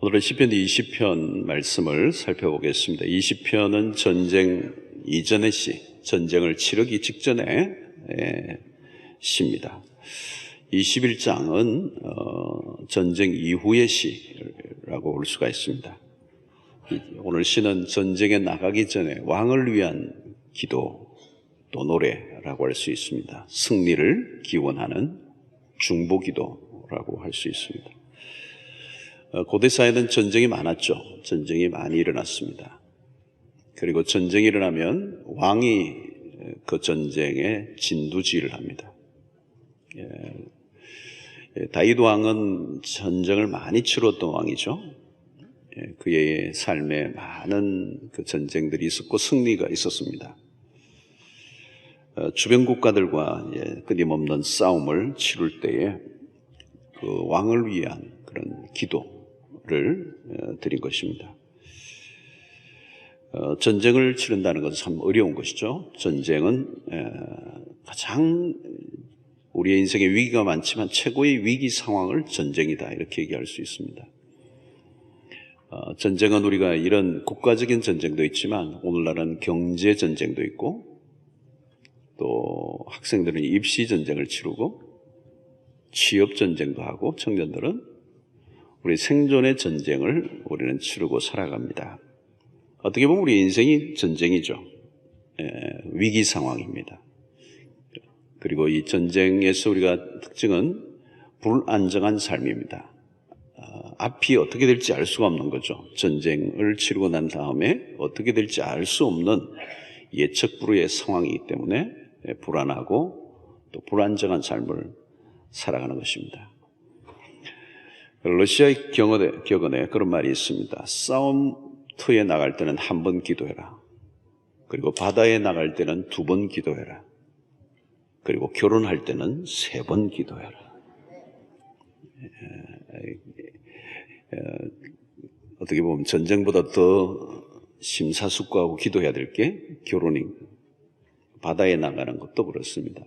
오늘은 시편 20편 말씀을 살펴보겠습니다. 20편은 전쟁 이전의 시, 전쟁을 치르기 직전의 시입니다. 21장은 전쟁 이후의 시라고 볼 수가 있습니다. 오늘 시는 전쟁에 나가기 전에 왕을 위한 기도 또 노래라고 할 수 있습니다. 승리를 기원하는 중보기도라고 할 수 있습니다. 고대 사회는 전쟁이 많았죠. 전쟁이 많이 일어났습니다. 그리고 전쟁이 일어나면 왕이 그 전쟁에 진두지휘를 합니다. 다윗 왕은 전쟁을 많이 치렀던 왕이죠. 그의 삶에 많은 그 전쟁들이 있었고 승리가 있었습니다. 주변 국가들과 끊임없는 싸움을 치룰 때에 그 왕을 위한 그런 기도를 드린 것입니다. 전쟁을 치른다는 것은 참 어려운 것이죠. 전쟁은 가장 우리의 인생에 위기가 많지만 최고의 위기 상황을 전쟁이다 이렇게 얘기할 수 있습니다. 전쟁은 우리가 이런 국가적인 전쟁도 있지만 오늘날은 경제 전쟁도 있고 또 학생들은 입시 전쟁을 치르고 취업 전쟁도 하고 청년들은 우리 생존의 전쟁을 우리는 치르고 살아갑니다. 어떻게 보면 우리 인생이 전쟁이죠. 위기 상황입니다. 그리고 이 전쟁에서 우리가 특징은 불안정한 삶입니다. 앞이 어떻게 될지 알 수가 없는 거죠. 전쟁을 치르고 난 다음에 어떻게 될지 알 수 없는 예측 불허의 상황이기 때문에 불안하고 또 불안정한 삶을 살아가는 것입니다. 러시아의 격언에 그런 말이 있습니다. 싸움터에 나갈 때는 한 번 기도해라. 그리고 바다에 나갈 때는 2번 기도해라. 그리고 결혼할 때는 3번 기도해라. 어떻게 보면 전쟁보다 더 심사숙고하고 기도해야 될 게 결혼입니다. 바다에 나가는 것도 그렇습니다.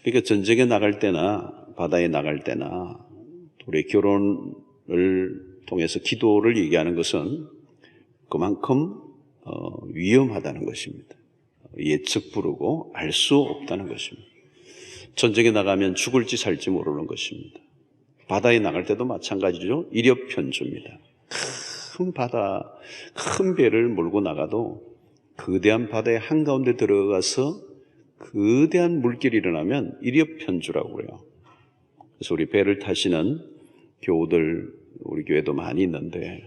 그러니까 전쟁에 나갈 때나 바다에 나갈 때나 우리 결혼을 통해서 기도를 얘기하는 것은 그만큼 위험하다는 것입니다. 예측 부르고 알 수 없다는 것입니다. 전쟁에 나가면 죽을지 살지 모르는 것입니다. 바다에 나갈 때도 마찬가지죠. 이력편주입니다. 큰 바다, 큰 배를 몰고 나가도 거대한 바다의 한가운데 들어가서 거대한 물길이 일어나면 이력편주라고 그래요. 그래서 우리 배를 타시는 교우들 우리 교회도 많이 있는데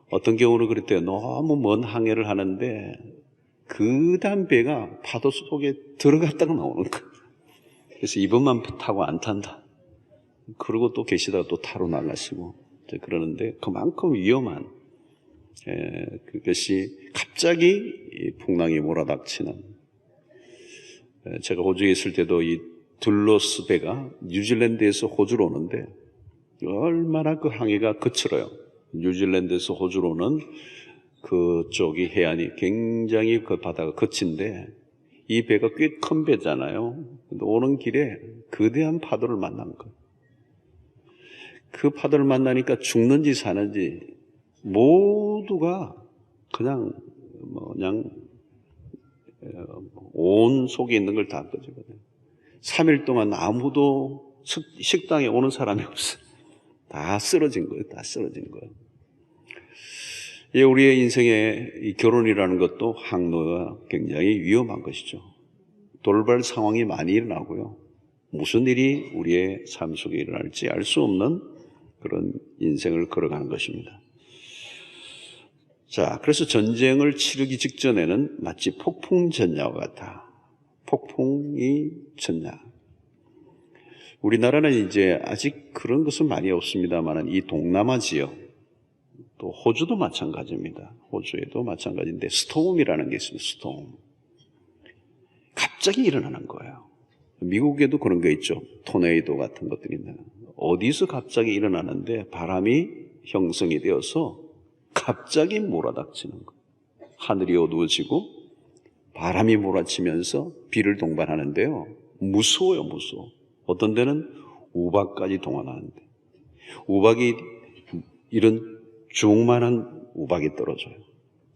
어떤 경우는 그랬대요. 너무 먼 항해를 하는데 거대한 배가 파도 속에 들어갔다가 나오는 거예요. 그래서 이번만 타고 안 탄다. 그러고 또 계시다가 또 타러 나가시고 그러는데 그만큼 위험한 그것이 갑자기 풍랑이 몰아닥치는 제가 호주에 있을 때도 이 둘로스 배가 뉴질랜드에서 호주로 오는데 얼마나 그 항해가 거칠어요. 뉴질랜드에서 호주로 오는 그쪽이 해안이 굉장히 그 바다가 거친데 이 배가 꽤 큰 배잖아요. 오는 길에 거대한 파도를 만난 거예요. 그 파도를 만나니까 죽는지 사는지 모두가 그냥 온 속에 있는 걸 다 꺼지거든요. 3일 동안 아무도 식당에 오는 사람이 없어요. 다 쓰러진 거예요. 다 쓰러진 거예요. 우리의 인생에 이 결혼이라는 것도 항로가 굉장히 위험한 것이죠. 돌발 상황이 많이 일어나고요. 무슨 일이 우리의 삶 속에 일어날지 알 수 없는 그런 인생을 걸어가는 것입니다. 자, 그래서 전쟁을 치르기 직전에는 마치 폭풍 전야와 같아. 폭풍이 전야. 우리나라는 이제 아직 그런 것은 많이 없습니다만 이 동남아 지역, 또 호주도 마찬가지입니다. 호주에도 마찬가지인데 스톰이라는 게 있습니다. 스톰. 갑자기 일어나는 거예요. 미국에도 그런 게 있죠. 토네이도 같은 것들이 있는. 어디서 갑자기 일어나는데 바람이 형성이 되어서 갑자기 몰아닥치는 거예요. 하늘이 어두워지고 바람이 몰아치면서 비를 동반하는데요. 무서워요, 무서워. 어떤 데는 우박까지 동원하는데 우박이 이런 주먹만한 우박이 떨어져요.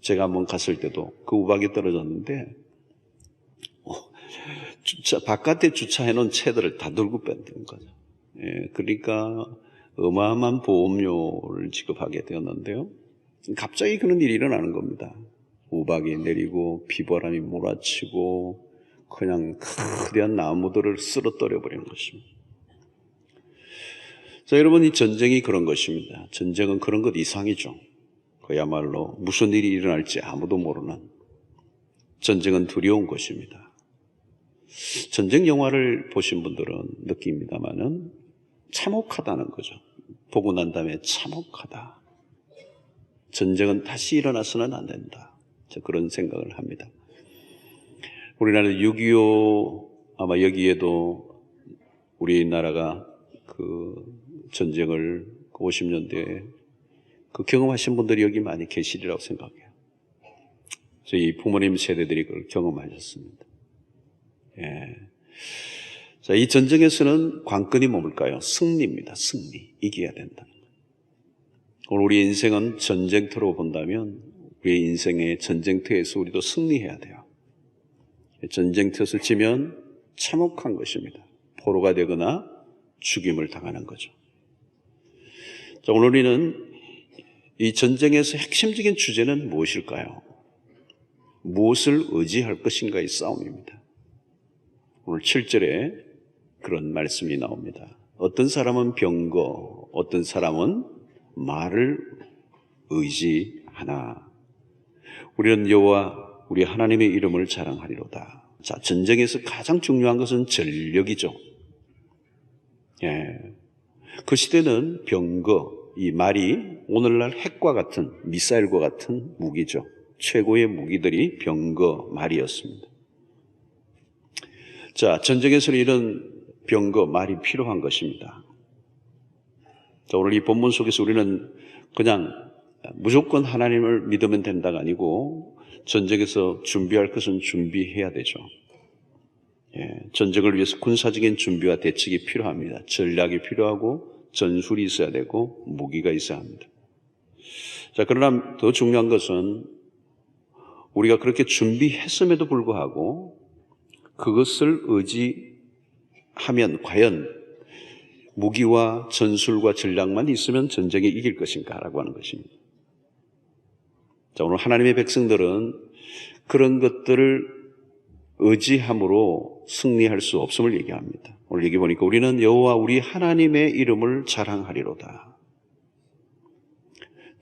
제가 한번 갔을 때도 그 우박이 떨어졌는데 바깥에 주차해놓은 채들을 다 들고 뺀다는 거죠. 예, 그러니까 어마어마한 보험료를 지급하게 되었는데요. 갑자기 그런 일이 일어나는 겁니다. 우박이 내리고 비바람이 몰아치고 그냥 거대한 나무들을 쓰러뜨려 버리는 것입니다. 자, 여러분, 이 전쟁이 그런 것입니다. 전쟁은 그런 것 이상이죠. 그야말로 무슨 일이 일어날지 아무도 모르는, 전쟁은 두려운 것입니다. 전쟁 영화를 보신 분들은 느낍니다만은 참혹하다는 거죠. 보고 난 다음에 참혹하다. 전쟁은 다시 일어나서는 안 된다. 그런 생각을 합니다. 우리나라 6.25 아마 여기에도 우리나라가 그 전쟁을 50년대에 그 경험하신 분들이 여기 많이 계시리라고 생각해요. 저희 부모님 세대들이 그걸 경험하셨습니다. 예. 자, 이 전쟁에서는 관건이 뭘까요? 승리입니다. 승리. 이겨야 된다. 오늘 우리 인생은 전쟁터로 본다면 우리의 인생의 전쟁터에서 우리도 승리해야 돼요. 전쟁터에서 지면 참혹한 것입니다. 포로가 되거나 죽임을 당하는 거죠. 자, 오늘 우리는 이 전쟁에서 핵심적인 주제는 무엇일까요? 무엇을 의지할 것인가의 싸움입니다. 오늘 7절에 그런 말씀이 나옵니다. 어떤 사람은 병거, 어떤 사람은 말을 의지하나. 우리는 여호와 우리 하나님의 이름을 자랑하리로다. 자, 전쟁에서 가장 중요한 것은 전력이죠. 예. 그 시대는 병거, 이 말이 오늘날 핵과 같은, 미사일과 같은 무기죠. 최고의 무기들이 병거, 말이었습니다. 자, 전쟁에서는 이런 병거, 말이 필요한 것입니다. 자, 오늘 이 본문 속에서 우리는 그냥 무조건 하나님을 믿으면 된다가 아니고 전쟁에서 준비할 것은 준비해야 되죠. 예, 전쟁을 위해서 군사적인 준비와 대책이 필요합니다. 전략이 필요하고 전술이 있어야 되고 무기가 있어야 합니다. 자, 그러나 더 중요한 것은 우리가 그렇게 준비했음에도 불구하고 그것을 의지하면 과연 무기와 전술과 전략만 있으면 전쟁에 이길 것인가라고 하는 것입니다. 자, 오늘 하나님의 백성들은 그런 것들을 의지함으로 승리할 수 없음을 얘기합니다. 오늘 여기 보니까 우리는 여호와 우리 하나님의 이름을 자랑하리로다.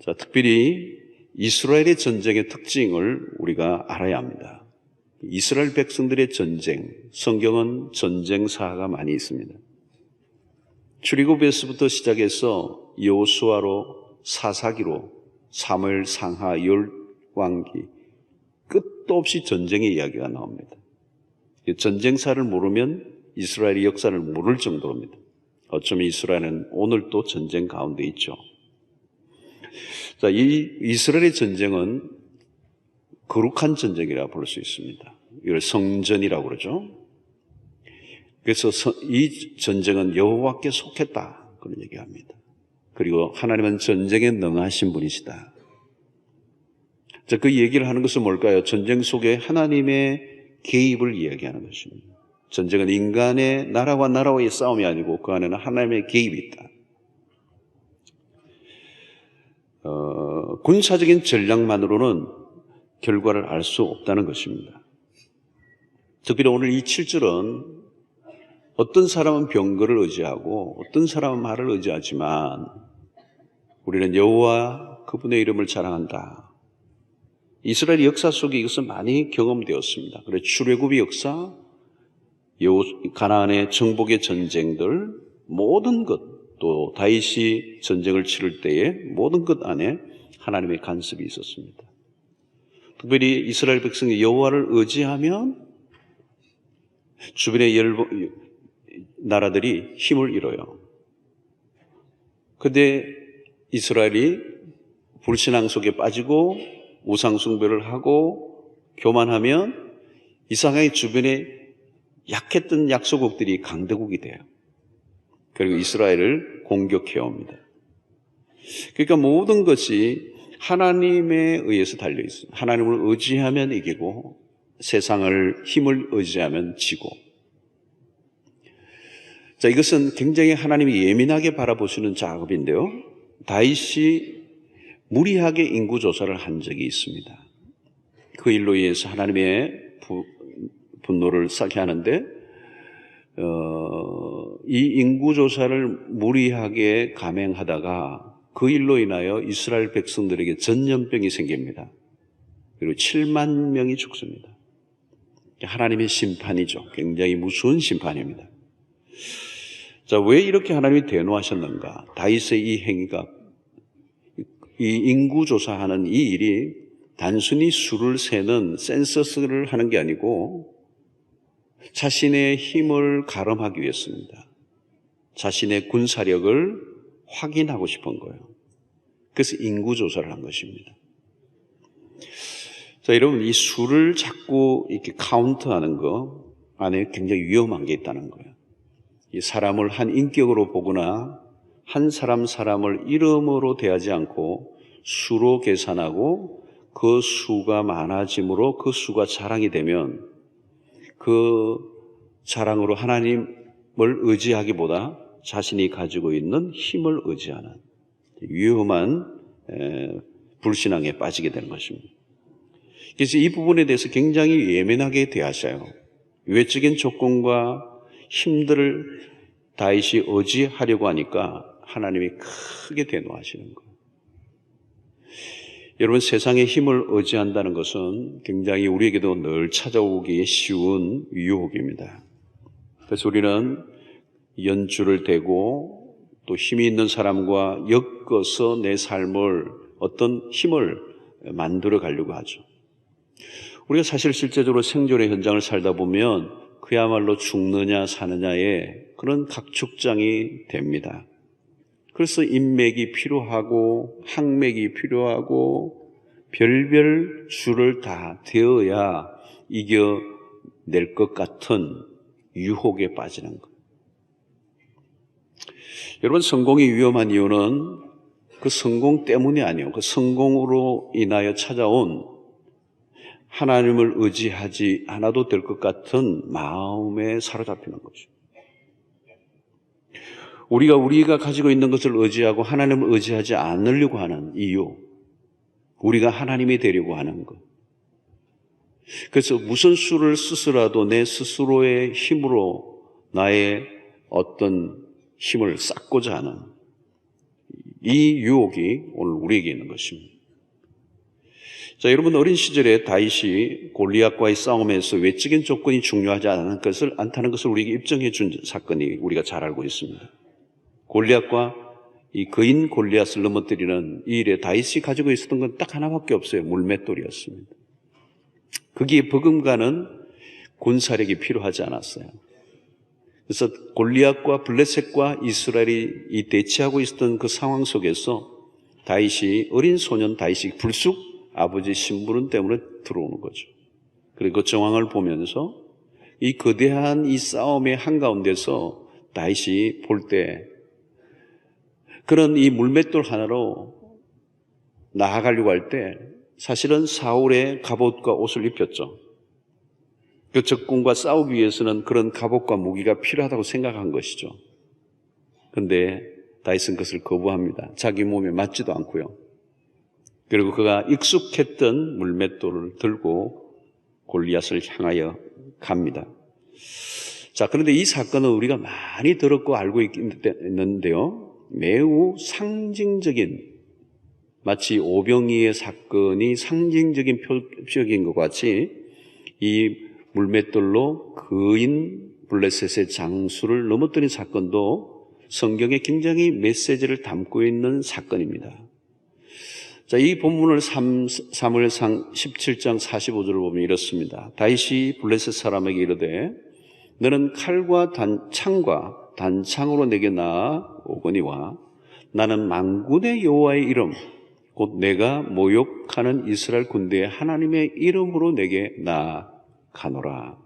자, 특별히 이스라엘의 전쟁의 특징을 우리가 알아야 합니다. 이스라엘 백성들의 전쟁, 성경은 전쟁사가 많이 있습니다. 출애굽에서부터 시작해서 여호수아로 사사기로 사무엘 상하 열왕기 끝도 없이 전쟁의 이야기가 나옵니다. 전쟁사를 모르면 이스라엘의 역사를 모를 정도입니다. 어쩌면 이스라엘은 오늘도 전쟁 가운데 있죠. 자, 이 이스라엘의 전쟁은 거룩한 전쟁이라 볼 수 있습니다. 이걸 성전이라고 그러죠. 그래서 이 전쟁은 여호와께 속했다 그런 얘기합니다. 그리고 하나님은 전쟁에 능하신 분이시다. 자, 그 얘기를 하는 것은 뭘까요? 전쟁 속에 하나님의 개입을 이야기하는 것입니다. 전쟁은 인간의 나라와 나라와의 싸움이 아니고 그 안에는 하나님의 개입이 있다. 군사적인 전략만으로는 결과를 알 수 없다는 것입니다. 특별히 오늘 이 7절은 어떤 사람은 병거를 의지하고 어떤 사람은 말을 의지하지만 우리는 여호와 그분의 이름을 자랑한다. 이스라엘 역사 속에 이것은 많이 경험되었습니다. 그래서 출애굽의 역사, 가나안의 정복의 전쟁들, 모든 것, 또 다윗이 전쟁을 치를 때에 모든 것 안에 하나님의 간섭이 있었습니다. 특별히 이스라엘 백성이 여호와를 의지하면 주변의 나라들이 힘을 잃어요. 그런데 이스라엘이 불신앙 속에 빠지고 우상 숭배를 하고 교만하면 이상하게 주변에 약했던 약소국들이 강대국이 돼요. 그리고 이스라엘을 공격해 옵니다. 그러니까 모든 것이 하나님에 의해서 달려 있습니다. 하나님을 의지하면 이기고 세상을 힘을 의지하면 지고. 자, 이것은 굉장히 하나님이 예민하게 바라보시는 작업인데요. 다윗이 무리하게 인구 조사를 한 적이 있습니다. 그 일로 인해서 하나님의 분노를 쌓게 하는데 이 인구 조사를 무리하게 감행하다가 그 일로 인하여 이스라엘 백성들에게 전염병이 생깁니다. 그리고 7만 명이 죽습니다. 하나님의 심판이죠. 굉장히 무서운 심판입니다. 자, 왜 이렇게 하나님이 대노하셨는가? 다윗의 이 행위가, 이 인구 조사하는 이 일이 단순히 수를 세는 센서스를 하는 게 아니고 자신의 힘을 가름하기 위해서입니다. 자신의 군사력을 확인하고 싶은 거예요. 그래서 인구 조사를 한 것입니다. 자, 여러분, 이 수를 자꾸 이렇게 카운트하는 거 안에 굉장히 위험한 게 있다는 거예요. 이 사람을 한 인격으로 보거나 한 사람을 이름으로 대하지 않고 수로 계산하고 그 수가 많아짐으로 그 수가 자랑이 되면 그 자랑으로 하나님을 의지하기보다 자신이 가지고 있는 힘을 의지하는 위험한 불신앙에 빠지게 되는 것입니다. 그래서 이 부분에 대해서 굉장히 예민하게 대하셔요. 외적인 조건과 힘들을 다윗이 의지하려고 하니까 하나님이 크게 대노하시는 거예요. 여러분, 세상의 힘을 의지한다는 것은 굉장히 우리에게도 늘 찾아오기 쉬운 유혹입니다. 그래서 우리는 연주를 대고 또 힘이 있는 사람과 엮어서 내 삶을 어떤 힘을 만들어 가려고 하죠. 우리가 사실 실제적으로 생존의 현장을 살다 보면 그야말로 죽느냐 사느냐의 그런 각축장이 됩니다. 그래서 인맥이 필요하고 항맥이 필요하고 별별 수를 다 되어야 이겨낼 것 같은 유혹에 빠지는 것. 여러분, 성공이 위험한 이유는 그 성공 때문이 아니에요. 그 성공으로 인하여 찾아온 하나님을 의지하지 않아도 될 것 같은 마음에 사로잡히는 거죠. 우리가 가지고 있는 것을 의지하고 하나님을 의지하지 않으려고 하는 이유, 우리가 하나님이 되려고 하는 것. 그래서 무슨 수를 쓰더라도 내 스스로의 힘으로 나의 어떤 힘을 쌓고자 하는 이 유혹이 오늘 우리에게 있는 것입니다. 자, 여러분, 어린 시절에 다윗이 골리앗과의 싸움에서 외적인 조건이 중요하지 않다는 것을 우리에게 입증해 준 사건이 우리가 잘 알고 있습니다. 골리앗과 이 거인 골리앗을 넘어뜨리는 이 일에 다윗이 가지고 있었던 건 딱 하나밖에 없어요. 물맷돌이었습니다. 거기에 버금가는 군사력이 필요하지 않았어요. 그래서 골리앗과 블레셋과 이스라엘이 이 대치하고 있었던 그 상황 속에서 다윗이, 어린 소년 다윗이 불쑥 아버지 심부름 때문에 들어오는 거죠. 그리고 그 정황을 보면서 이 거대한 이 싸움의 한가운데서 다윗이 볼 때 그런 이 물맷돌 하나로 나아가려고 할 때 사실은 사울의 갑옷과 옷을 입혔죠. 그 적군과 싸우기 위해서는 그런 갑옷과 무기가 필요하다고 생각한 것이죠. 그런데 다윗은 그것을 거부합니다. 자기 몸에 맞지도 않고요. 그리고 그가 익숙했던 물맷돌을 들고 골리앗을 향하여 갑니다. 자, 그런데 이 사건은 우리가 많이 들었고 알고 있는데요. 매우 상징적인, 마치 오병이의 사건이 상징적인 표적인 것 같이 이 물맷돌로 거인 블레셋의 장수를 넘어뜨린 사건도 성경에 굉장히 메시지를 담고 있는 사건입니다. 자, 이 본문을 사무엘상 17장 45절을 보면 이렇습니다. 다윗이 블레셋 사람에게 이르되 너는 칼과 창과 단창으로 내게 나아오거니와 나는 만군의 여호와의 이름 곧 내가 모욕하는 이스라엘 군대의 하나님의 이름으로 내게 나아가노라.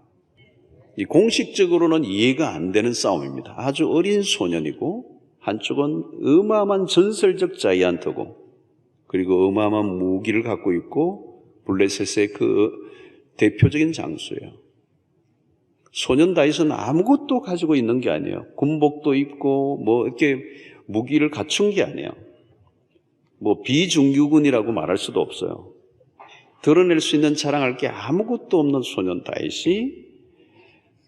이 공식적으로는 이해가 안 되는 싸움입니다. 아주 어린 소년이고 한쪽은 어마어마한 전설적 자이언트고, 그리고 어마어마한 무기를 갖고 있고 블레셋의 그 대표적인 장수예요. 소년 다윗은 아무것도 가지고 있는 게 아니에요. 군복도 입고 뭐 이렇게 무기를 갖춘 게 아니에요. 뭐 비중규군이라고 말할 수도 없어요. 드러낼 수 있는 자랑할 게 아무것도 없는 소년 다윗이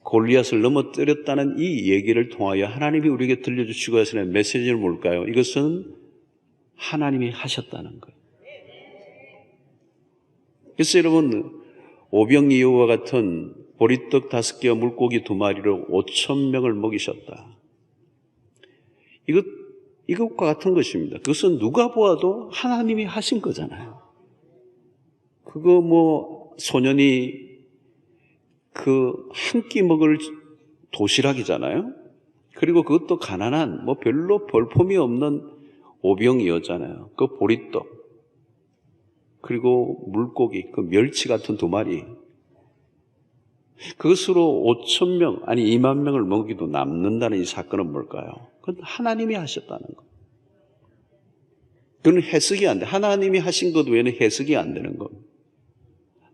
골리앗을 넘어뜨렸다는 이 얘기를 통하여 하나님이 우리에게 들려주시고 하시는 메시지는 뭘까요? 이것은 하나님이 하셨다는 거예요. 그래서 여러분, 오병이어와 같은 보리떡 5개와 물고기 2마리로 5,000명을 먹이셨다. 이것과 같은 것입니다. 그것은 누가 보아도 하나님이 하신 거잖아요. 그거 뭐 소년이 그 한 끼 먹을 도시락이잖아요. 그리고 그것도 가난한 뭐 별로 볼품이 없는 오병이었잖아요. 그 보리떡 그리고 물고기 그 멸치 같은 2마리, 그것으로 5,000명 아니 2만 명을 먹이도 남는다는 이 사건은 뭘까요? 그건 하나님이 하셨다는 거예요. 그건 해석이 안 돼. 하나님이 하신 것 외에는 해석이 안 되는 겁니다.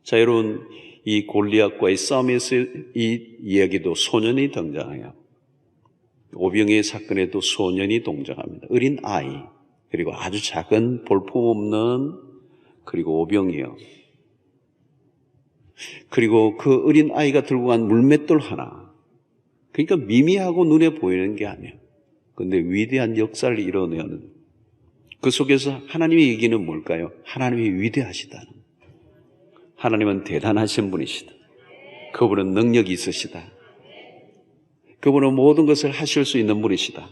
자, 여러분, 이 골리앗과의 싸움에서 이 이야기도 소년이 등장해요. 오병이의 사건에도 소년이 등장합니다. 어린 아이, 그리고 아주 작은 볼품없는 그리고 오병이요. 그리고 그 어린 아이가 들고 간 물맷돌 하나. 그러니까 미미하고 눈에 보이는 게 아니에요. 그런데 위대한 역사를 이뤄내는, 그 속에서 하나님의 얘기는 뭘까요? 하나님이 위대하시다는, 하나님은 대단하신 분이시다. 그분은 능력이 있으시다. 그분은 모든 것을 하실 수 있는 분이시다.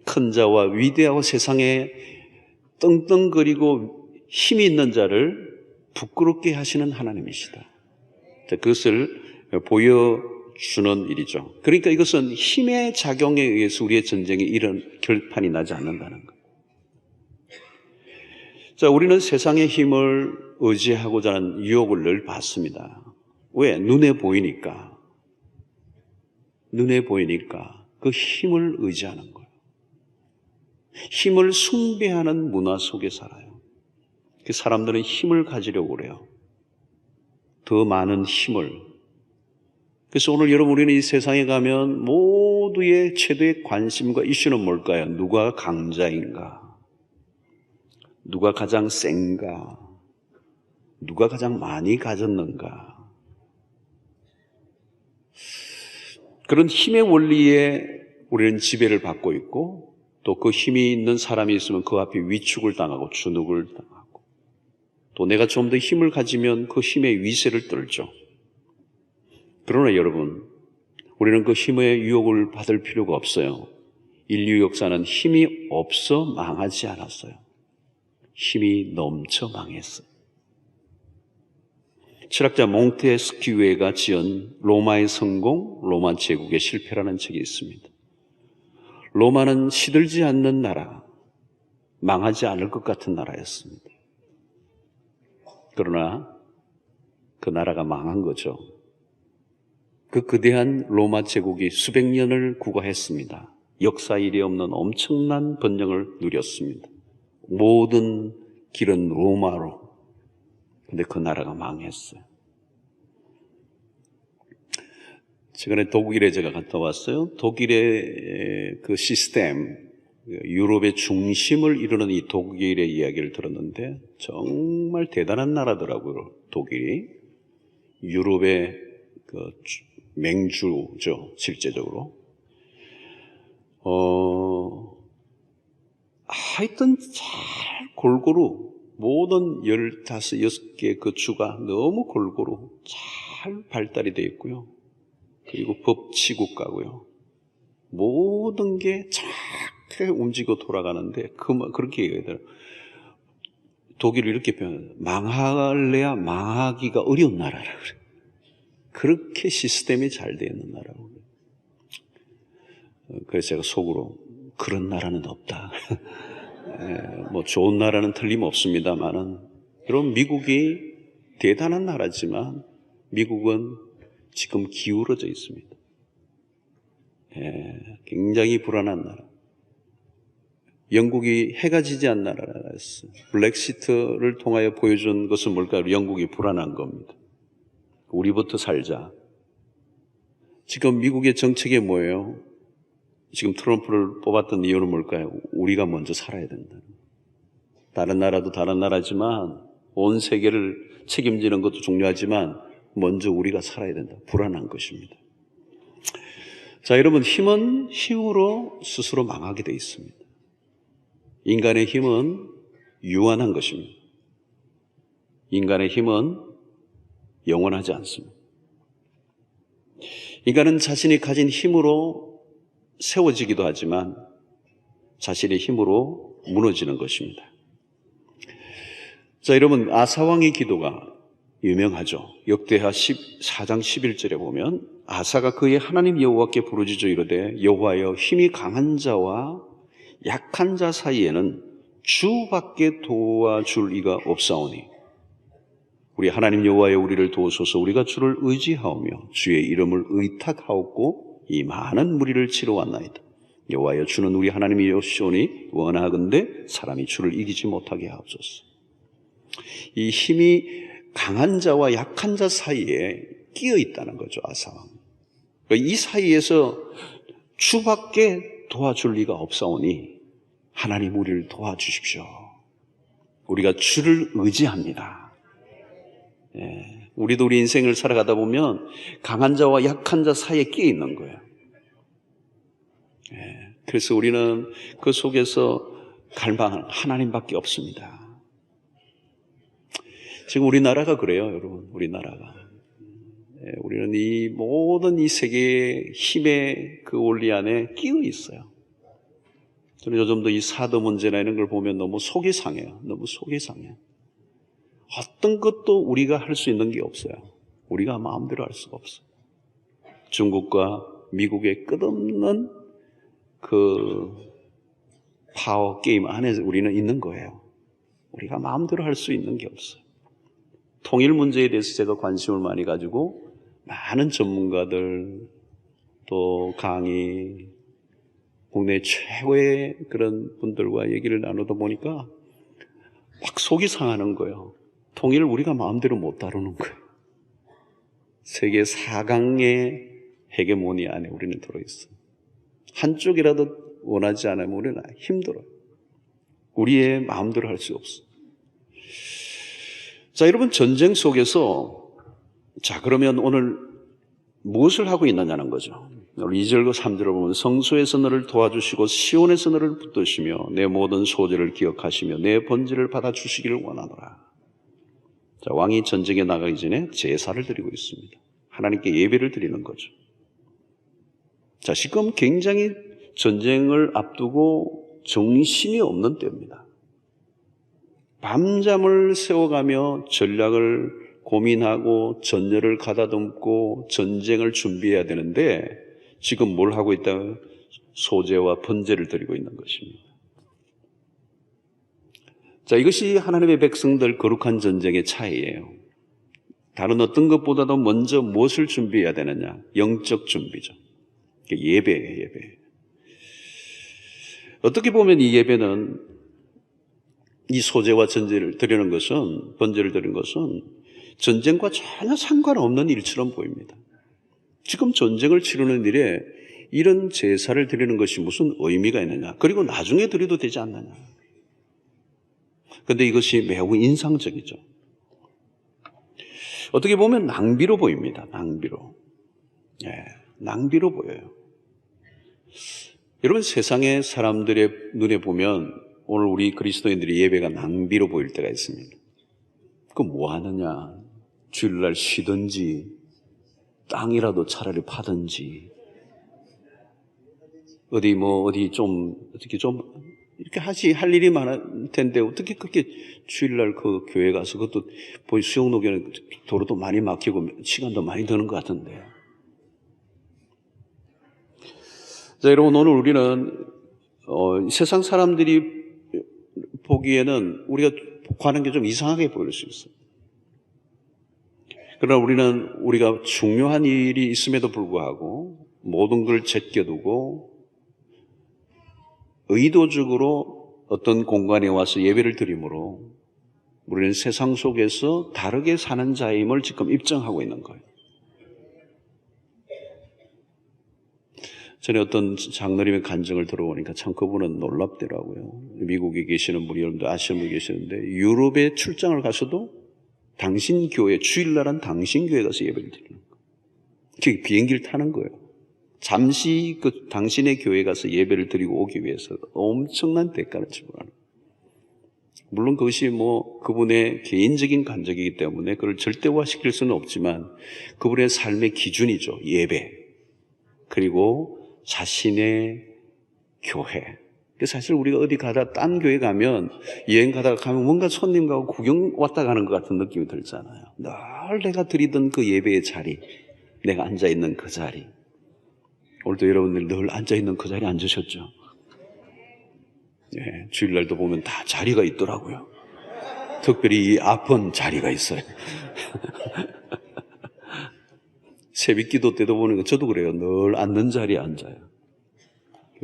큰 자와 위대하고 세상에 떵떵거리고 힘이 있는 자를 부끄럽게 하시는 하나님이시다. 그것을 보여주는 일이죠. 그러니까 이것은 힘의 작용에 의해서 우리의 전쟁에 이런 결판이 나지 않는다는 거예요. 자, 우리는 세상의 힘을 의지하고자 하는 유혹을 늘 받습니다. 왜? 눈에 보이니까. 눈에 보이니까 그 힘을 의지하는 거예요. 힘을 숭배하는 문화 속에 살아요. 그 사람들은 힘을 가지려고 그래요. 더 많은 힘을. 그래서 오늘 여러분, 우리는 이 세상에 가면 모두의 최대의 관심과 이슈는 뭘까요? 누가 강자인가? 누가 가장 센가? 누가 가장 많이 가졌는가? 그런 힘의 원리에 우리는 지배를 받고 있고, 또 그 힘이 있는 사람이 있으면 그 앞에 위축을 당하고 주눅을 당하고, 또 내가 좀 더 힘을 가지면 그 힘의 위세를 떨죠. 그러나 여러분, 우리는 그 힘의 유혹을 받을 필요가 없어요. 인류 역사는 힘이 없어 망하지 않았어요. 힘이 넘쳐 망했어요. 철학자 몽테스키우가 지은 로마의 성공, 로마 제국의 실패라는 책이 있습니다. 로마는 시들지 않는 나라, 망하지 않을 것 같은 나라였습니다. 그러나 그 나라가 망한 거죠. 그 거대한 로마 제국이 수백 년을 구가했습니다. 역사 이래 없는 엄청난 번영을 누렸습니다. 모든 길은 로마로. 근데 그 나라가 망했어요. 최근에 독일에 제가 갔다 왔어요. 독일의 그 시스템, 유럽의 중심을 이루는 이 독일의 이야기를 들었는데 정말 대단한 나라더라고요. 독일이 유럽의 그 맹주죠, 실제적으로. 하여튼 잘 골고루 모든 15, 6개 그 주가 너무 골고루 잘 발달이 되어 있고요. 그리고 법치국가고요. 모든 게 정확하게 움직이고 돌아가는데 그렇게 얘기해요. 독일을 이렇게 표현해요. 망할래야 망하기가 어려운 나라라고 그래요. 그렇게 시스템이 잘 되어 있는 나라고. 그래서 제가 속으로 그런 나라는 없다. 뭐 좋은 나라는 틀림없습니다만은, 여러분, 미국이 대단한 나라지만 미국은 지금 기울어져 있습니다. 굉장히 불안한 나라. 영국이 해가 지지 않는 나라였어요. 블랙시트를 통하여 보여준 것은 뭘까요? 영국이 불안한 겁니다. 우리부터 살자. 지금 미국의 정책이 뭐예요? 지금 트럼프를 뽑았던 이유는 뭘까요? 우리가 먼저 살아야 된다. 다른 나라도 다른 나라지만 온 세계를 책임지는 것도 중요하지만 먼저 우리가 살아야 된다. 불안한 것입니다. 자, 여러분, 힘으로 스스로 망하게 되어 있습니다. 인간의 힘은 유한한 것입니다. 인간의 힘은 영원하지 않습니다. 인간은 자신이 가진 힘으로 세워지기도 하지만 자신의 힘으로 무너지는 것입니다. 자, 여러분, 아사왕의 기도가 유명하죠. 역대하 14장 11절에 보면 아사가 그의 하나님 여호와께 부르짖어 이르되 여호와여 힘이 강한 자와 약한 자 사이에는 주밖에 도와줄 이가 없사오니 우리 하나님 여호와여 우리를 도우소서. 우리가 주를 의지하오며 주의 이름을 의탁하옵고 이 많은 무리를 치러 왔나이다. 여호와여 주는 우리 하나님이시오니 원하건대 사람이 주를 이기지 못하게 하옵소서. 이 힘이 강한 자와 약한 자 사이에 끼어 있다는 거죠. 아사왕. 이 사이에서 주밖에 도와줄 리가 없사오니 하나님 우리를 도와주십시오. 우리가 주를 의지합니다. 우리도 우리 인생을 살아가다 보면 강한 자와 약한 자 사이에 끼어 있는 거예요. 그래서 우리는 그 속에서 갈망하는 하나님밖에 없습니다. 지금 우리나라가 그래요, 여러분. 우리나라가. 우리는 이 모든 이 세계의 힘의 그 원리 안에 끼어 있어요. 저는 요즘도 이 사드 문제나 이런 걸 보면 너무 속이 상해요. 너무 속이 상해요. 어떤 것도 우리가 할 수 있는 게 없어요. 우리가 마음대로 할 수가 없어요. 중국과 미국의 끝없는 그 파워 게임 안에 우리는 있는 거예요. 우리가 마음대로 할 수 있는 게 없어요. 통일 문제에 대해서 제가 관심을 많이 가지고 많은 전문가들 또 강의 국내 최고의 그런 분들과 얘기를 나누다 보니까 막 속이 상하는 거예요. 통일을 우리가 마음대로 못 다루는 거예요. 세계 4강의 헤게모니 안에 우리는 들어있어요. 한쪽이라도 원하지 않으면 우리는 힘들어요. 우리의 마음대로 할 수 없어요. 자, 여러분, 전쟁 속에서 자, 그러면 오늘 무엇을 하고 있느냐는 거죠. 오늘 2절과 3절을 보면 성소에서 너를 도와주시고 시온에서 너를 붙드시며 내 모든 소재를 기억하시며 내 번제를 받아주시기를 원하노라. 자, 왕이 전쟁에 나가기 전에 제사를 드리고 있습니다. 하나님께 예배를 드리는 거죠. 자, 지금 굉장히 전쟁을 앞두고 정신이 없는 때입니다. 밤잠을 세워가며 전략을 고민하고 전열을 가다듬고 전쟁을 준비해야 되는데 지금 뭘 하고 있다면 소제와 번제를 드리고 있는 것입니다. 자, 이것이 하나님의 백성들 거룩한 전쟁의 차이예요. 다른 어떤 것보다도 먼저 무엇을 준비해야 되느냐? 영적 준비죠. 예배예요, 예배. 어떻게 보면 이 예배는 이 소제와 번제를 드리는 것은 전쟁과 전혀 상관없는 일처럼 보입니다. 지금 전쟁을 치르는 일에 이런 제사를 드리는 것이 무슨 의미가 있느냐? 그리고 나중에 드려도 되지 않느냐? 그런데 이것이 매우 인상적이죠. 어떻게 보면 낭비로 보입니다. 낭비로. 낭비로 보여요. 여러분, 세상의 사람들의 눈에 보면 오늘 우리 그리스도인들의 예배가 낭비로 보일 때가 있습니다. 그 뭐 하느냐? 주일날 쉬든지 땅이라도 차라리 파든지 어디 좀 이렇게 할 일이 많을 텐데 어떻게 그렇게 주일날 그 교회 가서 그것도 수영록에는 도로도 많이 막히고 시간도 많이 드는 것 같은데. 자, 여러분, 오늘 우리는 세상 사람들이 보기에는 우리가 하는 게 좀 이상하게 보일 수 있어요. 그러나 우리가 중요한 일이 있음에도 불구하고 모든 걸 제껴두고 의도적으로 어떤 공간에 와서 예배를 드림으로 우리는 세상 속에서 다르게 사는 자임을 지금 입증하고 있는 거예요. 전에 어떤 장로님의 간증을 들어보니까 참 그분은 놀랍더라고요. 미국에 계시는 분이 여러분들 아시는 분이 계시는데 유럽에 출장을 가서도 당신 교회, 주일날은 당신 교회 가서 예배를 드리는 거예요. 비행기를 타는 거예요. 잠시 그 당신의 교회 가서 예배를 드리고 오기 위해서 엄청난 대가를 지불하는 거예요. 물론 그것이 그분의 개인적인 간적이기 때문에 그걸 절대화시킬 수는 없지만 그분의 삶의 기준이죠. 예배. 그리고 자신의 교회. 사실 우리가 어디 가다 딴 교회 가면 여행 가다가 가면 뭔가 손님하고 구경 왔다 가는 것 같은 느낌이 들잖아요. 늘 내가 드리던 그 예배의 자리, 내가 앉아있는 그 자리. 오늘도 여러분들 늘 앉아있는 그 자리에 앉으셨죠? 예, 주일날도 보면 다 자리가 있더라고요. 특별히 이 앞은 자리가 있어요. 새벽 기도 때도 보니까 저도 그래요. 늘 앉는 자리에 앉아요.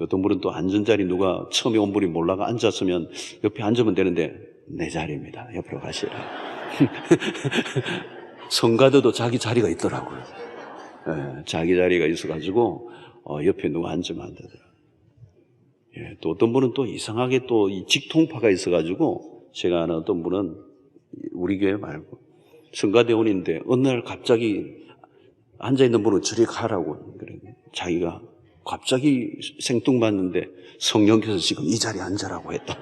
어떤 분은 또 앉은 자리 누가 처음에 온 분이 몰라가 앉았으면 옆에 앉으면 되는데 내 자리입니다. 옆으로 가시라. 성가대도 자기 자리가 있더라고요. 예, 자기 자리가 있어가지고 옆에 누가 앉으면 안 되더라고요. 예, 또 어떤 분은 또 이상하게 또 이 직통파가 있어가지고 제가 아는 어떤 분은 우리 교회 말고 성가대원인데 어느 날 갑자기 앉아있는 분은 저리 가라고 그래. 자기가 갑자기 생뚱맞는데 성령께서 지금 이 자리에 앉으라고 했다.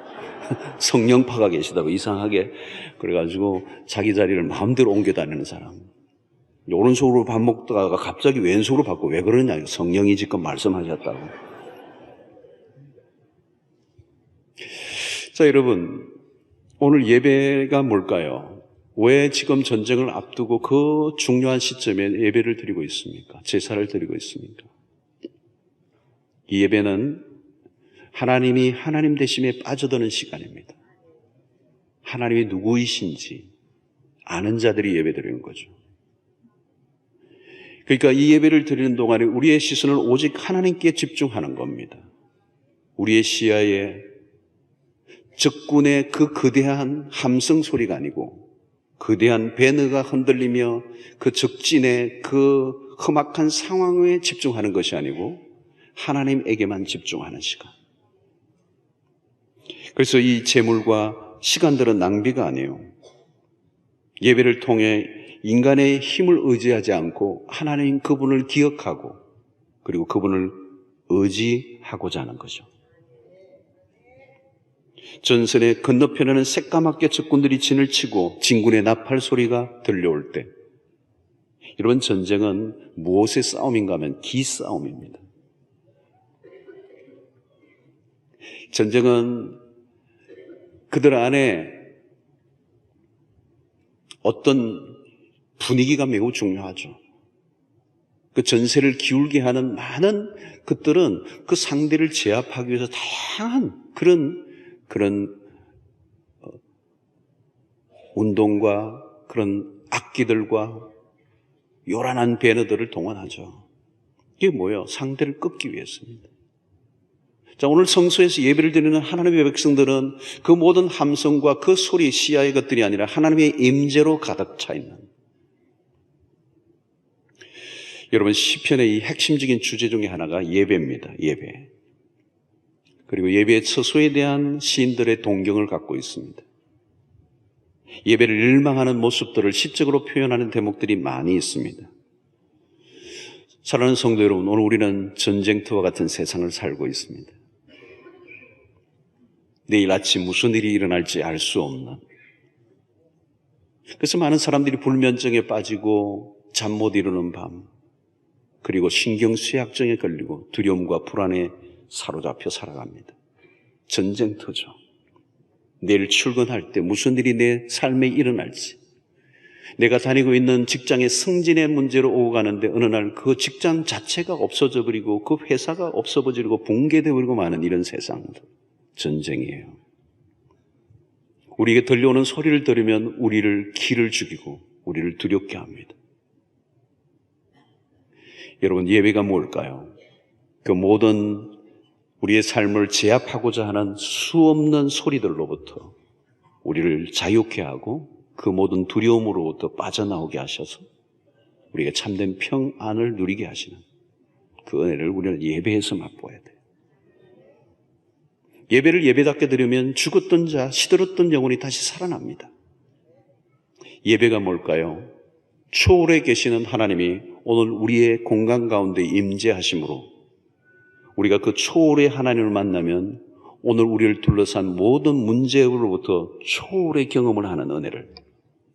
성령파가 계시다고 이상하게 그래가지고 자기 자리를 마음대로 옮겨 다니는 사람. 오른손으로 밥 먹다가 갑자기 왼손으로 바꿔. 왜 그러냐. 성령이 지금 말씀하셨다고. 자, 여러분, 오늘 예배가 뭘까요? 왜 지금 전쟁을 앞두고 그 중요한 시점에 예배를 드리고 있습니까? 제사를 드리고 있습니까? 이 예배는 하나님이 하나님 되심에 빠져드는 시간입니다. 하나님이 누구이신지 아는 자들이 예배 드리는 거죠. 그러니까 이 예배를 드리는 동안에 우리의 시선을 오직 하나님께 집중하는 겁니다. 우리의 시야에 적군의 그 거대한 함성 소리가 아니고 거대한 배너가 흔들리며 그 적진의 그 험악한 상황에 집중하는 것이 아니고 하나님에게만 집중하는 시간. 그래서 이 재물과 시간들은 낭비가 아니에요. 예배를 통해 인간의 힘을 의지하지 않고 하나님 그분을 기억하고 그리고 그분을 의지하고자 하는 거죠. 전선의 건너편에는 새까맣게 적군들이 진을 치고 진군의 나팔 소리가 들려올 때 이런 전쟁은 무엇의 싸움인가 하면 기싸움입니다. 전쟁은 그들 안에 어떤 분위기가 매우 중요하죠. 그 전세를 기울게 하는 많은 것들은 그 상대를 제압하기 위해서 다양한 그런 운동과 그런 악기들과 요란한 배너들을 동원하죠. 이게 뭐예요? 상대를 꺾기 위해서입니다. 자, 오늘 성소에서 예배를 드리는 하나님의 백성들은 그 모든 함성과 그 소리, 시야의 것들이 아니라 하나님의 임재로 가득 차 있는. 여러분, 시편의 이 핵심적인 주제 중에 하나가 예배입니다. 예배. 그리고 예배의 처소에 대한 시인들의 동경을 갖고 있습니다. 예배를 일망하는 모습들을 시적으로 표현하는 대목들이 많이 있습니다. 사랑하는 성도 여러분, 오늘 우리는 전쟁터와 같은 세상을 살고 있습니다. 내일 아침 무슨 일이 일어날지 알 수 없는. 그래서 많은 사람들이 불면증에 빠지고 잠 못 이루는 밤, 그리고 신경쇠약증에 걸리고 두려움과 불안에 사로잡혀 살아갑니다. 전쟁터죠. 내일 출근할 때 무슨 일이 내 삶에 일어날지, 내가 다니고 있는 직장의 승진의 문제로 오고 가는데 어느 날 그 직장 자체가 없어져 버리고 그 회사가 없어버리고 붕괴되어 버리고 마는 이런 세상들, 전쟁이에요. 우리에게 들려오는 소리를 들으면 우리를 기를 죽이고 우리를 두렵게 합니다. 여러분, 예배가 뭘까요? 그 모든 우리의 삶을 제압하고자 하는 수없는 소리들로부터 우리를 자유케 하고 그 모든 두려움으로부터 빠져나오게 하셔서 우리가 참된 평안을 누리게 하시는 그 은혜를 우리는 예배에서 맛보아야 돼요. 예배를 예배답게 드리면 죽었던 자, 시들었던 영혼이 다시 살아납니다. 예배가 뭘까요? 초월에 계시는 하나님이 오늘 우리의 공간 가운데 임재하심으로 우리가 그 초월의 하나님을 만나면 오늘 우리를 둘러싼 모든 문제로부터 초월의 경험을 하는 은혜를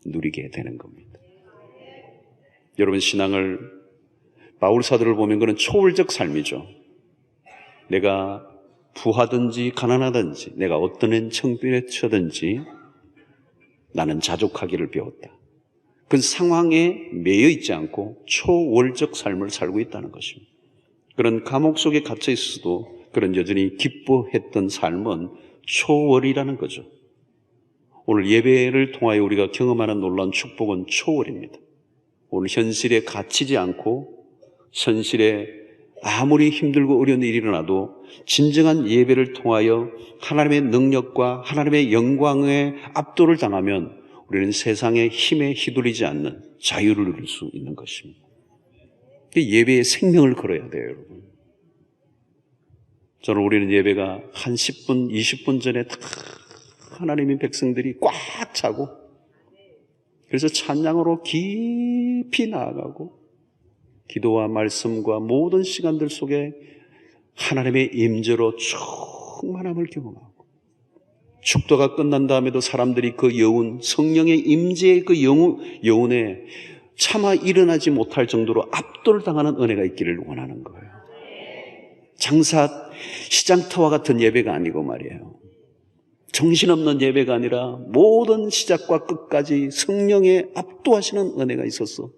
누리게 되는 겁니다. 여러분, 신앙을 바울 사도를 보면 그는 초월적 삶이죠. 내가 부하든지 가난하든지 내가 어떤 한 청빈에 처든지 나는 자족하기를 배웠다. 그 상황에 매여 있지 않고 초월적 삶을 살고 있다는 것입니다. 그런 감옥 속에 갇혀 있어도 그런 여전히 기뻐했던 삶은 초월이라는 거죠. 오늘 예배를 통하여 우리가 경험하는 놀라운 축복은 초월입니다. 오늘 현실에 갇히지 않고 현실에 아무리 힘들고 어려운 일이 일어나도 진정한 예배를 통하여 하나님의 능력과 하나님의 영광에 압도를 당하면 우리는 세상의 힘에 휘둘리지 않는 자유를 누릴 수 있는 것입니다. 예배에 생명을 걸어야 돼요, 여러분. 저는 우리는 예배가 한 10분, 20분 전에 다 하나님의 백성들이 꽉 차고 그래서 찬양으로 깊이 나아가고 기도와 말씀과 모든 시간들 속에 하나님의 임재로 충만함을 경험하고 축도가 끝난 다음에도 사람들이 그 여운, 성령의 임재의 그 여운에 차마 일어나지 못할 정도로 압도를 당하는 은혜가 있기를 원하는 거예요. 장사 시장터와 같은 예배가 아니고 말이에요. 정신없는 예배가 아니라 모든 시작과 끝까지 성령에 압도하시는 은혜가 있어서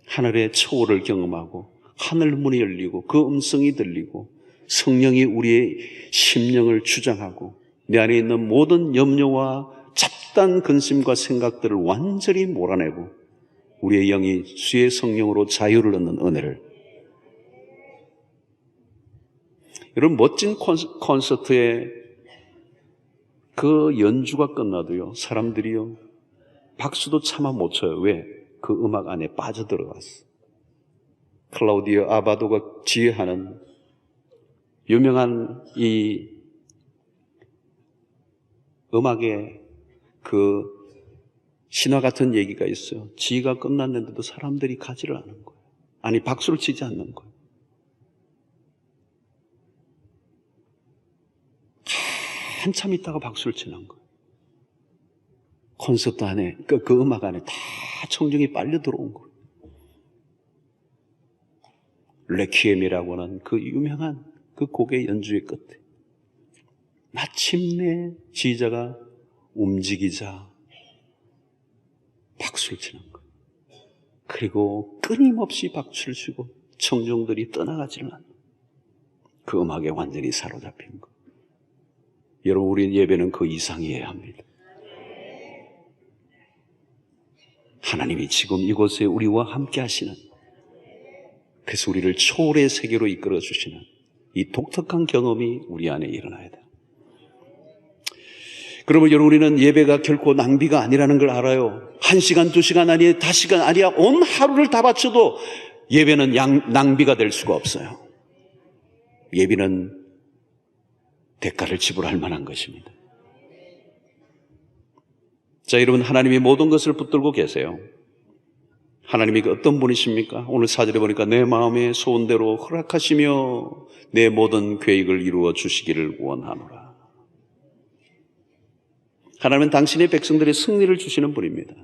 하늘의 초월을 경험하고 하늘 문이 열리고 그 음성이 들리고 성령이 우리의 심령을 주장하고 내 안에 있는 모든 염려와 잡다한 근심과 생각들을 완전히 몰아내고 우리의 영이 주의 성령으로 자유를 얻는 은혜를. 여러분, 멋진 콘서트에 그 연주가 끝나도요, 사람들이요, 박수도 차마 못 쳐요. 왜? 그 음악 안에 빠져들어갔어. 클라우디오 아바도가 지휘하는 유명한 이 음악의 그 신화 같은 얘기가 있어요. 지휘가 끝났는데도 사람들이 가지를 않는 거예요. 아니, 박수를 치지 않는 거예요. 한참 있다가 박수를 치는 거예요. 콘서트 안에, 그 음악 안에 다 청중이 빨려 들어온 거예요. 레퀴엠이라고 하는 그 유명한 그 곡의 연주의 끝에 마침내 지휘자가 움직이자 박수를 치는 거예요. 그리고 끊임없이 박수를 치고 청중들이 떠나가지를 않는 그 음악에 완전히 사로잡힌 거예요. 여러분, 우리 예배는 그 이상이어야 합니다. 하나님이 지금 이곳에 우리와 함께 하시는, 그래서 우리를 초월의 세계로 이끌어 주시는 이 독특한 경험이 우리 안에 일어나야 돼요. 그러면 여러분, 우리는 예배가 결코 낭비가 아니라는 걸 알아요. 1시간, 2시간 아니에요. 5시간 아니야. 온 하루를 다 바쳐도 예배는 낭비가 될 수가 없어요. 예배는 대가를 지불할 만한 것입니다. 자, 여러분, 하나님이 모든 것을 붙들고 계세요. 하나님이 어떤 분이십니까? 오늘 4절에 보니까 내 마음의 소원대로 허락하시며 내 모든 계획을 이루어 주시기를 원하노라. 하나님은 당신의 백성들의 승리를 주시는 분입니다.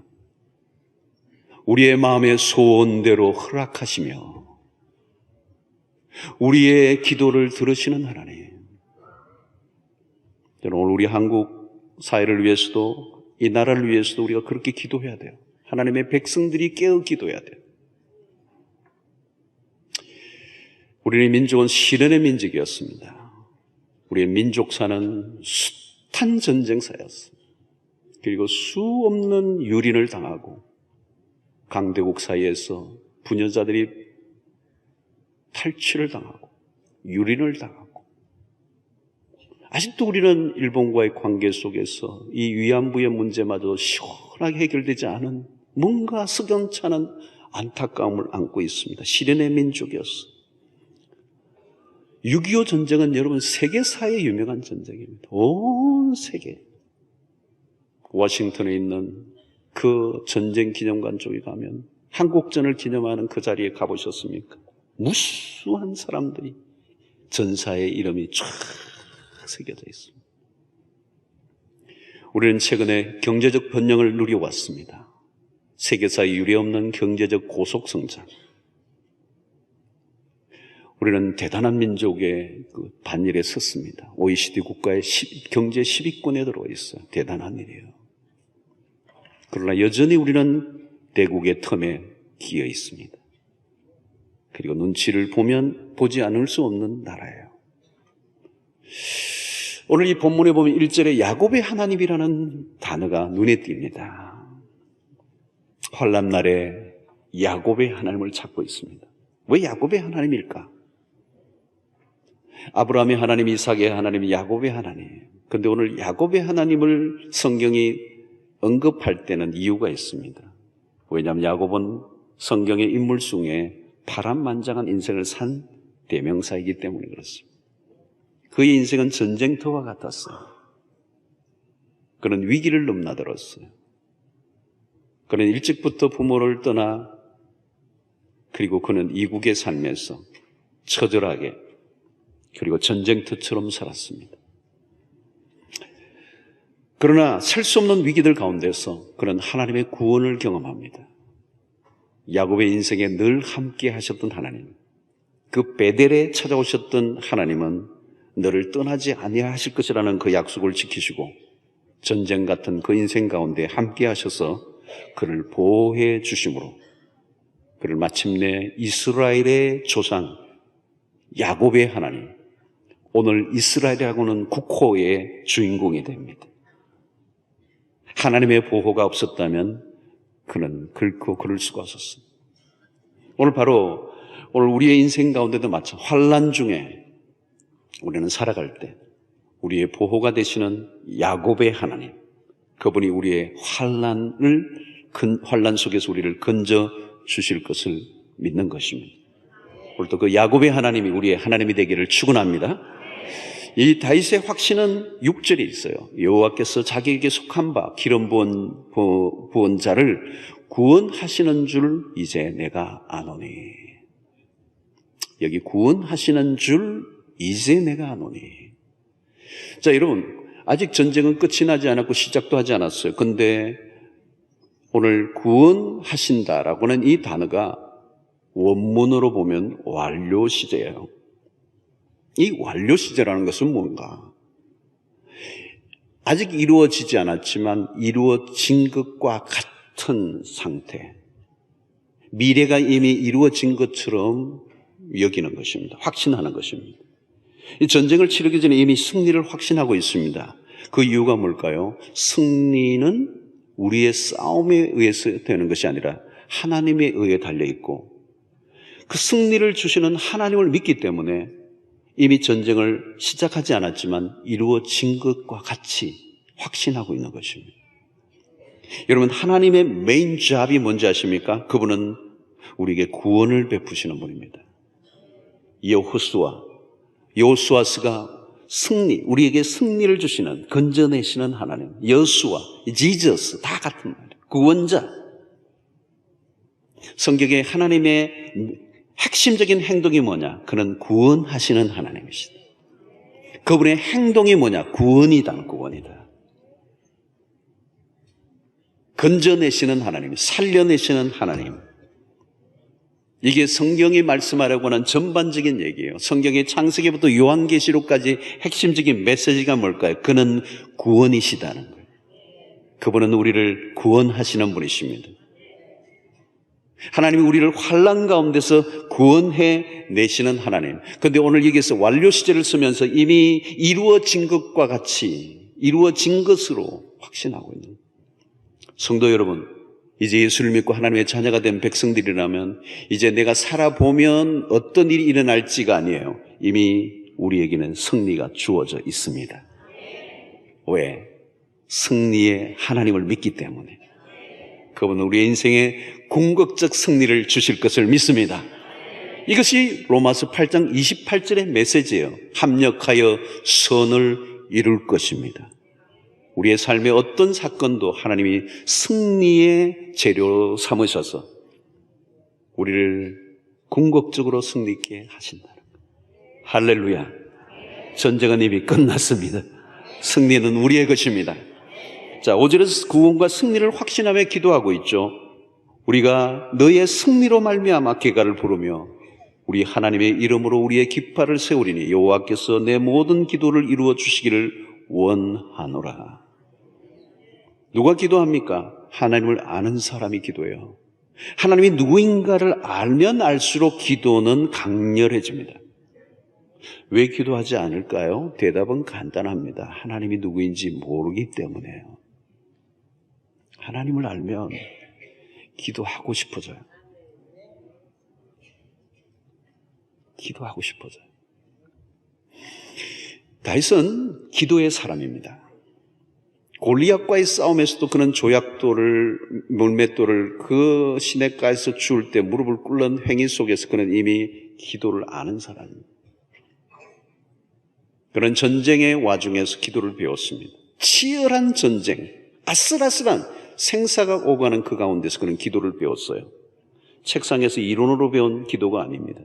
우리의 마음의 소원대로 허락하시며 우리의 기도를 들으시는 하나님. 오늘 우리 한국 사회를 위해서도 이 나라를 위해서도 우리가 그렇게 기도해야 돼요. 하나님의 백성들이 깨어 기도해야 돼요. 우리의 민족은 시련의 민족이었습니다. 우리의 민족사는 숱한 전쟁사였습니다. 그리고 수없는 유린을 당하고 강대국 사이에서 부녀자들이 탈취를 당하고 유린을 당하고 아직도 우리는 일본과의 관계 속에서 이 위안부의 문제마저 시원하게 해결되지 않은 뭔가 석연찮은 안타까움을 안고 있습니다. 시련의 민족이었어. 6.25 전쟁은 여러분 세계사에 유명한 전쟁입니다. 온 세계. 워싱턴에 있는 그 전쟁 기념관 쪽에 가면 한국전을 기념하는 그 자리에 가보셨습니까? 무수한 사람들이 전사의 이름이 쫙 새겨져 있습니다. 우리는 최근에 경제적 번영을 누려왔습니다. 세계사에 유례없는 경제적 고속성장. 우리는 대단한 민족의 그 반열에 섰습니다. OECD 국가의 경제 10위권에 들어와 있어요. 대단한 일이에요. 그러나 여전히 우리는 대국의 텀에 기어 있습니다. 그리고 눈치를 보면 보지 않을 수 없는 나라예요. 오늘 이 본문에 보면 1절에 야곱의 하나님이라는 단어가 눈에 띕니다. 환난 날에 야곱의 하나님을 찾고 있습니다. 왜 야곱의 하나님일까? 아브라함의 하나님, 이삭의 하나님, 야곱의 하나님. 그런데 오늘 야곱의 하나님을 성경이 언급할 때는 이유가 있습니다. 왜냐하면 야곱은 성경의 인물 중에 파란만장한 인생을 산 대명사이기 때문에 그렇습니다. 그의 인생은 전쟁터와 같았어요. 그는 위기를 넘나들었어요. 그는 일찍부터 부모를 떠나 그리고 그는 이국의 삶에서 처절하게 그리고 전쟁터처럼 살았습니다. 그러나 살 수 없는 위기들 가운데서 그는 하나님의 구원을 경험합니다. 야곱의 인생에 늘 함께 하셨던 하나님, 그 베델에 찾아오셨던 하나님은 너를 떠나지 아니하실 것이라는 그 약속을 지키시고 전쟁 같은 그 인생 가운데 함께 하셔서 그를 보호해 주심으로 그를 마침내 이스라엘의 조상 야곱의 하나님, 오늘 이스라엘이라고는 국호의 주인공이 됩니다. 하나님의 보호가 없었다면 그는 결코 그럴 수가 없었습니다. 오늘 우리의 인생 가운데도 마찬가지 환난 중에 우리는 살아갈 때 우리의 보호가 되시는 야곱의 하나님, 그분이 우리의 환난 속에서 우리를 건져 주실 것을 믿는 것입니다. 오늘도 그 야곱의 하나님이 우리의 하나님이 되기를 축원합니다. 이 다윗의 확신은 6절에 있어요. 여호와께서 자기에게 속한 바 기름 부은 자를 구원하시는 줄 이제 내가 아노니. 여기 구원하시는 줄 이제 내가 아노니. 자, 여러분, 아직 전쟁은 끝이 나지 않았고 시작도 하지 않았어요. 근데 오늘 구원하신다라고는 이 단어가 원문으로 보면 완료 시제예요. 이 완료 시제라는 것은 뭔가? 아직 이루어지지 않았지만 이루어진 것과 같은 상태. 미래가 이미 이루어진 것처럼 여기는 것입니다. 확신하는 것입니다. 이 전쟁을 치르기 전에 이미 승리를 확신하고 있습니다. 그 이유가 뭘까요? 승리는 우리의 싸움에 의해서 되는 것이 아니라 하나님에 의해 달려있고 그 승리를 주시는 하나님을 믿기 때문에 이미 전쟁을 시작하지 않았지만 이루어진 것과 같이 확신하고 있는 것입니다. 여러분, 하나님의 메인 잡이 뭔지 아십니까? 그분은 우리에게 구원을 베푸시는 분입니다. 여호수아스가 우리에게 승리를 주시는, 건져내시는 하나님. 여수와, 지저스 다 같은 말이에요. 구원자. 성경에 하나님의 핵심적인 행동이 뭐냐? 그는 구원하시는 하나님이시다. 그분의 행동이 뭐냐? 구원이다. 건져내시는 하나님, 살려내시는 하나님. 이게 성경이 말씀하려고 하는 전반적인 얘기예요. 성경의 창세기부터 요한계시록까지 핵심적인 메시지가 뭘까요? 그는 구원이시다는 거예요. 그분은 우리를 구원하시는 분이십니다. 하나님이 우리를 환난 가운데서 구원해 내시는 하나님. 그런데 오늘 여기서 완료 시제를 쓰면서 이미 이루어진 것과 같이 이루어진 것으로 확신하고 있는 성도 여러분, 이제 예수를 믿고 하나님의 자녀가 된 백성들이라면 이제 내가 살아보면 어떤 일이 일어날지가 아니에요. 이미 우리에게는 승리가 주어져 있습니다. 왜? 승리의 하나님을 믿기 때문에. 그분은 우리의 인생에 궁극적 승리를 주실 것을 믿습니다. 이것이 로마서 8장 28절의 메시지예요. 합력하여 선을 이룰 것입니다. 우리의 삶의 어떤 사건도 하나님이 승리의 재료로 삼으셔서 우리를 궁극적으로 승리 있게 하신다는 거예요. 할렐루야. 전쟁은 이미 끝났습니다. 승리는 우리의 것입니다. 자, 5절에서 구원과 승리를 확신하며 기도하고 있죠. 우리가 너의 승리로 말미암아 개가를 부르며 우리 하나님의 이름으로 우리의 깃발을 세우리니 여호와께서 내 모든 기도를 이루어 주시기를 원하노라. 누가 기도합니까? 하나님을 아는 사람이 기도해요. 하나님이 누구인가를 알면 알수록 기도는 강렬해집니다. 왜 기도하지 않을까요? 대답은 간단합니다. 하나님이 누구인지 모르기 때문에요. 하나님을 알면 기도하고 싶어져요. 기도하고 싶어져요. 다윗은 기도의 사람입니다. 골리앗과의 싸움에서도 그는 조약돌을, 물맷돌을 그 시냇가에서 주울 때 무릎을 꿇는 행위 속에서 그는 이미 기도를 아는 사람입니다. 그는 전쟁의 와중에서 기도를 배웠습니다. 치열한 전쟁, 아슬아슬한 생사가 오가는 그 가운데서 그는 기도를 배웠어요. 책상에서 이론으로 배운 기도가 아닙니다.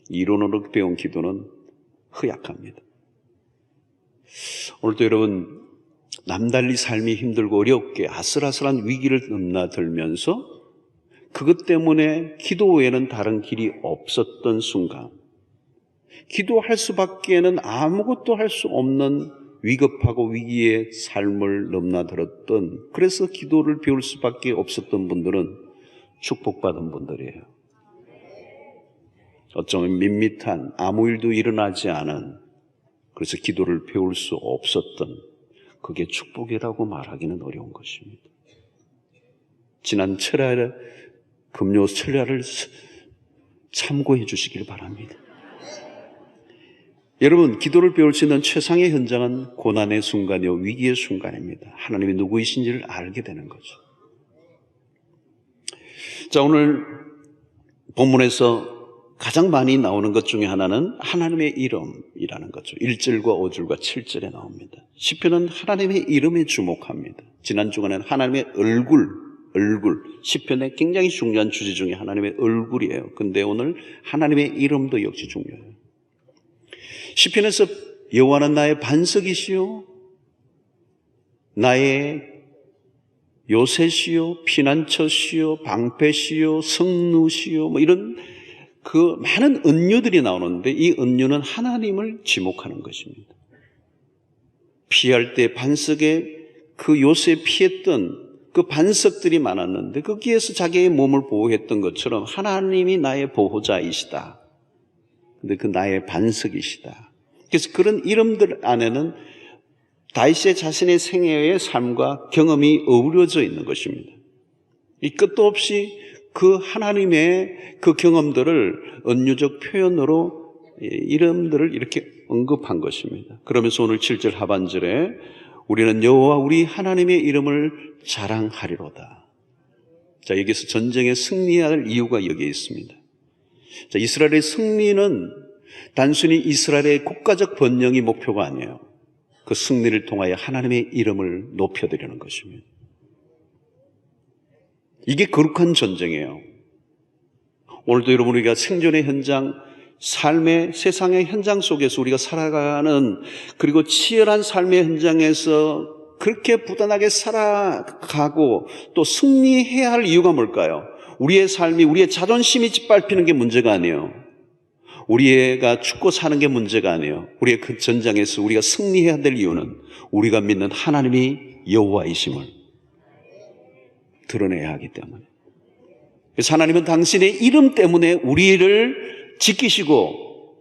이론으로 배운 기도는 허약합니다. 오늘도 여러분, 남달리 삶이 힘들고 어렵게 아슬아슬한 위기를 넘나들면서 그것 때문에 기도 외에는 다른 길이 없었던 순간, 기도할 수밖에는 아무것도 할 수 없는 위급하고 위기의 삶을 넘나들었던, 그래서 기도를 배울 수밖에 없었던 분들은 축복받은 분들이에요. 어쩌면 밋밋한 아무 일도 일어나지 않은, 그래서 기도를 배울 수 없었던, 그게 축복이라고 말하기는 어려운 것입니다. 지난 금요 철야를 참고해 주시길 바랍니다. 여러분, 기도를 배울 수 있는 최상의 현장은 고난의 순간이요, 위기의 순간입니다. 하나님이 누구이신지를 알게 되는 거죠. 자, 오늘 본문에서 가장 많이 나오는 것 중에 하나는 하나님의 이름이라는 거죠. 1절과 5절과 7절에 나옵니다. 시편은 하나님의 이름에 주목합니다. 지난 주간에는 하나님의 얼굴, 시편의 굉장히 중요한 주제 중에 하나님의 얼굴이에요. 근데 오늘 하나님의 이름도 역시 중요해요. 시편에서 여호와는 나의 반석이시요, 나의 요새시요, 피난처시요, 방패시요, 성루시요, 이런 그 많은 은유들이 나오는데, 이 은유는 하나님을 지목하는 것입니다. 피할 때 반석에 그 요새 피했던 그 반석들이 많았는데 거기에서 자기의 몸을 보호했던 것처럼 하나님이 나의 보호자이시다. 근데 그 나의 반석이시다. 그래서 그런 이름들 안에는 다윗의 자신의 생애의 삶과 경험이 어우러져 있는 것입니다. 이 끝도 없이 그 하나님의 그 경험들을 은유적 표현으로 이름들을 이렇게 언급한 것입니다. 그러면서 오늘 7절 하반절에 우리는 여호와 우리 하나님의 이름을 자랑하리로다. 자, 여기서 전쟁에 승리할 이유가 여기에 있습니다. 자, 이스라엘의 승리는 단순히 이스라엘의 국가적 번영이 목표가 아니에요. 그 승리를 통하여 하나님의 이름을 높여드리는 것입니다. 이게 거룩한 전쟁이에요. 오늘도 여러분, 우리가 생존의 현장, 삶의 세상의 현장 속에서 우리가 살아가는, 그리고 치열한 삶의 현장에서 그렇게 부단하게 살아가고 또 승리해야 할 이유가 뭘까요? 우리의 삶이, 우리의 자존심이 짓밟히는 게 문제가 아니에요. 우리가 죽고 사는 게 문제가 아니에요. 우리의 그 전장에서 우리가 승리해야 될 이유는 우리가 믿는 하나님이 여호와이심을 드러내야 하기 때문에. 그래서 하나님은 당신의 이름 때문에 우리를 지키시고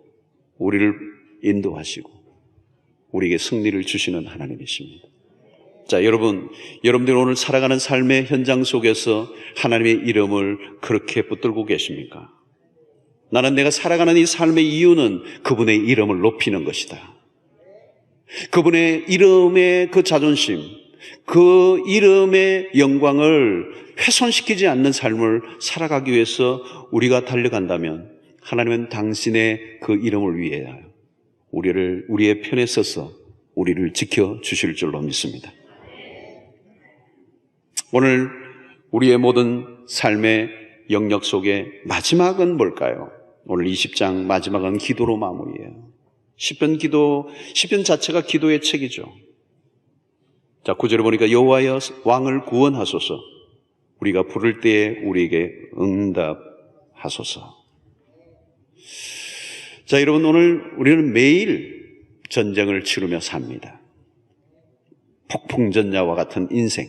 우리를 인도하시고 우리에게 승리를 주시는 하나님이십니다. 자, 여러분들 오늘 살아가는 삶의 현장 속에서 하나님의 이름을 그렇게 붙들고 계십니까? 나는 내가 살아가는 이 삶의 이유는 그분의 이름을 높이는 것이다. 그분의 이름의 그 자존심, 그 이름의 영광을 훼손시키지 않는 삶을 살아가기 위해서 우리가 달려간다면 하나님은 당신의 그 이름을 위해 우리의 편에 서서 우리를 지켜주실 줄로 믿습니다. 오늘 우리의 모든 삶의 영역 속에 마지막은 뭘까요? 오늘 20장 마지막은 기도로 마무리해요. 시편 자체가 기도의 책이죠. 자, 9절에 보니까 여호와여 왕을 구원하소서. 우리가 부를 때에 우리에게 응답하소서. 자, 여러분, 오늘 우리는 매일 전쟁을 치르며 삽니다. 폭풍전야와 같은 인생.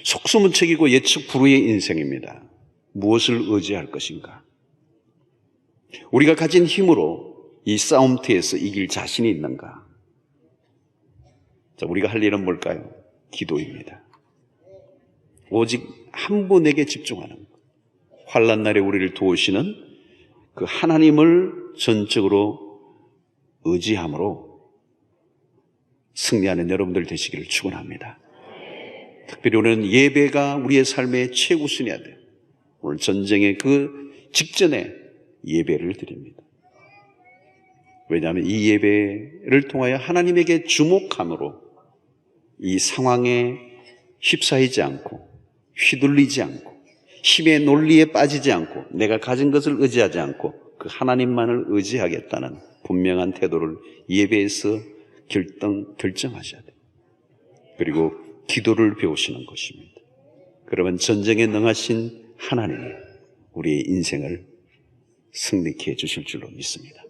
속수무책이고 예측 불허의 인생입니다. 무엇을 의지할 것인가? 우리가 가진 힘으로 이 싸움터에서 이길 자신이 있는가? 자, 우리가 할 일은 뭘까요? 기도입니다. 오직 한 분에게 집중하는 것. 환난 날에 우리를 도우시는 그 하나님을 전적으로 의지함으로 승리하는 여러분들 되시기를 축원합니다. 특별히 오늘은 예배가 우리의 삶의 최우선이어야 돼요. 오늘 전쟁의 그 직전에 예배를 드립니다. 왜냐하면 이 예배를 통하여 하나님에게 주목함으로 이 상황에 휩싸이지 않고 휘둘리지 않고 힘의 논리에 빠지지 않고 내가 가진 것을 의지하지 않고 그 하나님만을 의지하겠다는 분명한 태도를 예배에서 결정하셔야 돼요. 그리고 기도를 배우시는 것입니다. 그러면 전쟁에 능하신 하나님이 우리의 인생을 승리케 해주실 줄로 믿습니다.